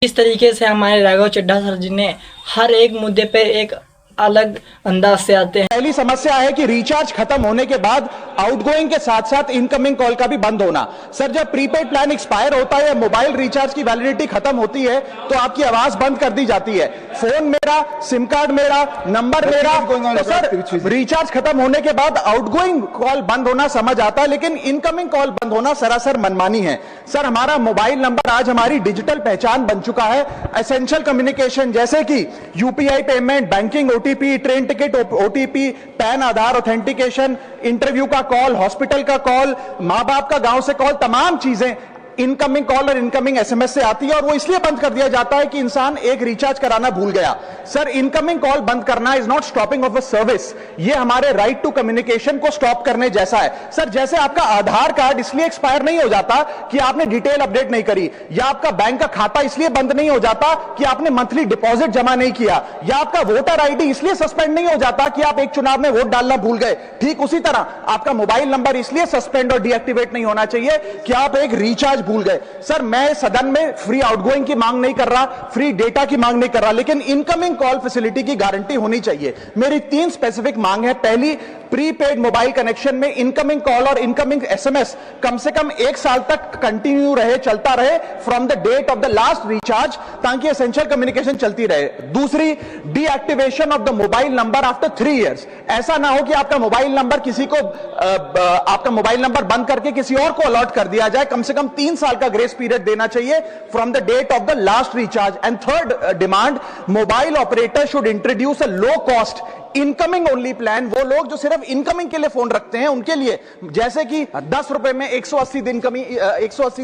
इस तरीके से हमारे राघव चड्ढा सर जी ने हर एक मुद्दे पे एक अलग अंदाज से आते हैं। पहली समस्या है कि रिचार्ज खत्म होने के बाद आउटगोइंग के साथ साथ इनकमिंग कॉल का भी बंद होना। सर, जब प्रीपेड प्लान एक्सपायर होता है या मोबाइल रिचार्ज की वैलिडिटी खत्म होती है तो आपकी आवाज बंद कर दी जाती है। फोन मेरा, सिम कार्ड मेरा, नंबर मेरा, तो सर रिचार्ज खत्म होने के बाद आउटगोइंग कॉल बंद होना समझ आता है, लेकिन इनकमिंग कॉल बंद होना सरासर मनमानी है। सर, हमारा मोबाइल नंबर आज हमारी डिजिटल पहचान बन चुका है। एसेंशियल कम्युनिकेशन जैसे कि UPI payment, banking, OTP, train ticket OTP, PAN Aadhaar authentication, interview का कॉल, हॉस्पिटल का कॉल, मां बाप का गांव से कॉल, तमाम चीजें इनकमिंग कॉल और इनकमिंग एसएमएस से आती है और वो इसलिए बंद कर दिया जाता है कि इंसान एक रिचार्ज कराना भूल गया। सर, इनकमिंग कॉल बंद करना is not stopping of a service, ये हमारे राइट टू कम्युनिकेशन को स्टॉप करने जैसा है। सर, जैसे आपका आधार कार्ड इसलिए एक्सपायर नहीं हो जाता कि आपने डिटेल अपडेट नहीं करी, या आपका बैंक का खाता इसलिए बंद नहीं हो जाता कि आपने मंथली डिपॉजिट जमा नहीं किया, या आपका वोटर आईडी इसलिए सस्पेंड नहीं हो जाता कि आप एक चुनाव में वोट डालना भूल गए, ठीक उसी तरह आपका मोबाइल नंबर इसलिए सस्पेंड और डीएक्टिवेट नहीं होना चाहिए कि आप एक रिचार्ज भूल गए। सर, मैं सदन में फ्री आउटगोइंग की मांग नहीं कर रहा, फ्री डेटा की मांग नहीं कर रहा, लेकिन इनकमिंग कॉल फैसिलिटी की गारंटी होनी चाहिए। मेरी 3 स्पेसिफिक मांग है। पहली, प्रीपेड मोबाइल कनेक्शन में इनकमिंग कॉल और इनकमिंग एसएमएस कम से कम 1 साल तक कंटिन्यू रहे, चलता रहे from the date of the last recharge, ताकि एसेंशियल कम्युनिकेशन चलती रहे। दूसरी, deactivation of the mobile number after 3 years. ऐसा ना हो कि आपका मोबाइल नंबर किसी को आपका मोबाइल नंबर बंद करके किसी और को अलॉट कर दिया जाए। कम से कम 3 साल का ग्रेस पीरियड देना चाहिए from the date of the last recharge. And third demand, mobile operator should introduce a low cost incoming only plan. वो लोग जो सिर्फ इनकमिंग के लिए फोन रखते हैं उनके लिए, जैसे कि 10 रुपए में 180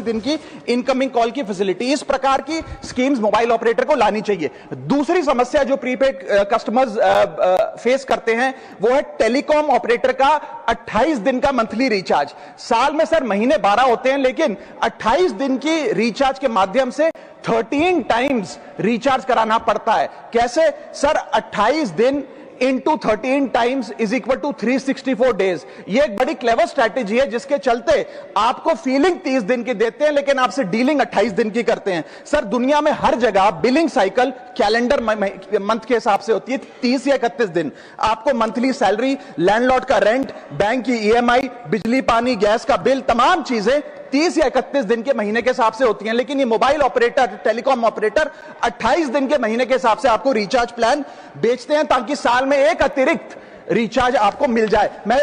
दिन की इनकमिंग कॉल की फैसिलिटी, इस प्रकार की स्कीम्स मोबाइल ऑपरेटर को लानी चाहिए। दूसरी समस्या जो प्रीपेड कस्टमर्स फेस करते हैं वो है टेलीकॉम ऑपरेटर का 28 दिन का मंथली रिचार्ज। साल में सर महीने 12 होते हैं, लेकिन 28 दिन की रिचार्ज के माध्यम से 13 टाइम्स रिचार्ज कराना पड़ता है। कैसे सर? 28 दिन into 13 times is equal to 364 days. ये एक बड़ी क्लेवर स्ट्रैटेजी है जिसके चलते आपको फीलिंग 30 दिन की देते हैं, लेकिन आपसे डीलिंग 28 दिन की करते हैं। सर, दुनिया में हर जगह बिलिंग साइकिल कैलेंडर मंथ के हिसाब से होती है, 30 या 31 दिन। आपको मंथली सैलरी, लैंडलॉर्ड का रेंट, बैंक की ईएमआई, बिजली पानी गैस का बिल, तमाम चीजें 30 या 31 दिन के महीने के हिसाब से होती हैं। लेकिन ये मोबाइल ऑपरेटर, टेलीकॉम ऑपरेटर 28 दिन के महीने के हिसाब से आपको रिचार्ज प्लान बेचते हैं, ताकि साल में एक अतिरिक्त रिचार्ज आपको मिल जाए। मैं